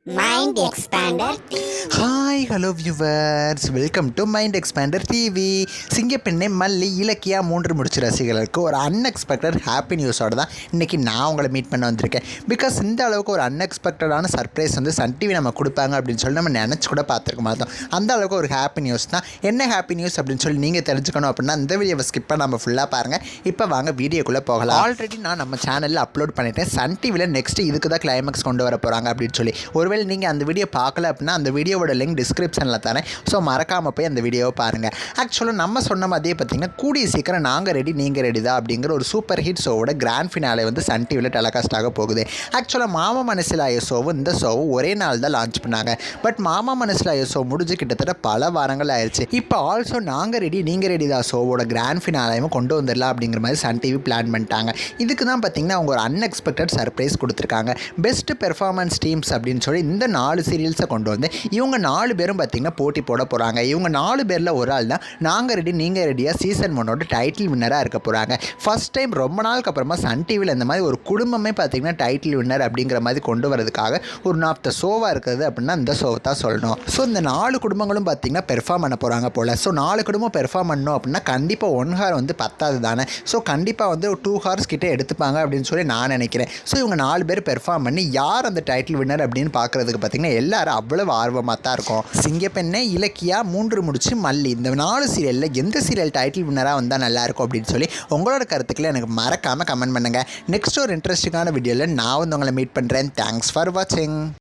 Mind Expander. Hi hello viewers, welcome to Mind Expander TV. சிங்கப்பெண்ணை மல்லி இலக்கியா 3 முடிச்ச ரசிகர்களுக்கு ஒரு அன்எக்ஸ்பெக்டட் ஹாப்பி நியூஸோடு தான் இன்றைக்கி நான் உங்களை மீட் பண்ண வந்திருக்கேன். பிகாஸ் இந்த அளவுக்கு ஒரு அன்எக்ஸ்பெக்டடான சர்ப்ரைஸ் வந்து சன் டிவி நம்ம கொடுப்பாங்க அப்படின்னு சொல்லி நம்ம நினச்சி கூட பார்த்துருக்க மாட்டோம். அந்த அளவுக்கு ஒரு ஹாப்பி நியூஸ் தான். என்ன ஹாப்பி நியூஸ் அப்படின்னு சொல்லி நீங்கள் தெரிஞ்சுக்கணும் அப்படின்னா இந்த வீடியோவை ஸ்கிப் பண்ண நம்ம ஃபுல்லாக பாருங்கள். இப்போ வாங்க வீடியோக்குள்ளே போகலாம். ஆல்ரெடி நான் நம்ம சேனலில் அப்லோட் பண்ணிட்டேன். சன் டிவியில் நெக்ஸ்ட்டு இதுக்கு தான் கிளைமேக்ஸ் கொண்டு வர போகிறாங்க அப்படின்னு சொல்லி. ஒருவேளை நீங்கள் அந்த வீடியோ பார்க்கல அப்படின்னா அந்த வீடியோவோட லிங்க் டிஸ்கிரிப்ஷனில் தரேன். ஸோ மறக்காமல் போய் அந்த வீடியோவை பாருங்கள். ஆக்சுவலாக நம்ம சொன்ன மாதிரியே பார்த்திங்கன்னா கூடிய சீக்கிரம் நாங்கள் ரெடி நீங்கள் ரெடி தான் அப்படிங்கிற ஒரு சூப்பர் ஹிட் ஷோவோட கிராண்ட் ஃபினாலே வந்து சன் டிவியில் டெலிகாஸ்ட் ஆக போகுது. ஆக்சுவலாக மாமா மனசிலாய ஷோவும் இந்த ஷோவும் ஒரே நாள் தான் லான்ச் பண்ணாங்க. பட் மாமா மனசிலாய ஷோ முடிஞ்சு கிட்டத்தட்ட பல வாரங்கள் ஆயிடுச்சு. இப்போ ஆல்சோ நாங்கள் ரெடி நீங்கள் ரெடி தான் ஷோவோட கிராண்ட் ஃபினாலையும் கொண்டு வந்துடலாம் அப்படிங்கிற மாதிரி சன் டிவி பிளான் பண்ணிட்டாங்க. இதுக்கு தான் பார்த்திங்கன்னா அவங்க ஒரு அன்எக்ஸ்பெக்டட் சர்ப்ரைஸ் கொடுத்துருக்காங்க. பெஸ்ட் பெர்ஃபார்மன்ஸ் டீம்ஸ் அப்படின்னு சொல்லி இந்த 4 சீரியல்ஸை கொண்டு வந்து இவங்க 4 பேரும் பார்த்திங்கன்னா போட்டி போட போகிறாங்க. இவங்க 4 பேரில் ஒரு ஆள் தான் நாங்கள் ரெடி நீங்கள் ரெடியாக சீசன் 1 டைட்டில் வின்னராக இருக்க போகிறாங்க. ஃபஸ்ட் டைம் ரொம்ப நாளுக்கு அப்புறமா சன் டிவியில் இந்த மாதிரி ஒரு குடும்பமே பார்த்திங்கன்னா டைட்டில் வின்னர் அப்படிங்கிற மாதிரி கொண்டு வரதுக்காக ஒரு ஆஃப் த ஷோவாக இருக்குது அப்படின்னா இந்த ஷோவை தான் சொல்லணும். ஸோ இந்த 4 குடும்பங்களும் பார்த்திங்கன்னா பெர்ஃபார்ம் பண்ண போகிறாங்க போல். ஸோ 4 குடும்பம் பெர்ஃபார்ம் பண்ணணும் அப்படின்னா கண்டிப்பாக 1 ஹார் வந்து பத்தாது தானே. ஸோ கண்டிப்பாக வந்து 2 ஹார்ஸ் கிட்டே எடுத்துப்பாங்க அப்படின்னு சொல்லி நான் நினைக்கிறேன். ஸோ இவங்க 4 பேர் பெர்ஃபார்ம் பண்ணி யார் அந்த டைட்டில் வின்னர் அப்படின்னு பார்க்குறதுக்கு பார்த்திங்கன்னா எல்லாரும் அவ்வளவு ஆர்வமாக தான் இருக்கும். சிங்கப்பெண்ணை இலக்கியா 3 முடிச்சு மல்லி இந்த 4 சீரியலில் எந்த சீரியல் டைட்டில் வின்னராக வந்தால் நல்லாயிருக்கும் அப்படின்னு சொல்லி உங்களோட கருத்துக்களை எனக்கு மறக்காமல் கமெண்ட் பண்ணுங்கள். நெக்ஸ்ட் ஒரு இன்ட்ரெஸ்டிங்கான வீடியோவில் நான் வந்து உங்களை மீட் பண்ணுறேன். தேங்க்ஸ் ஃபார் வாட்சிங்.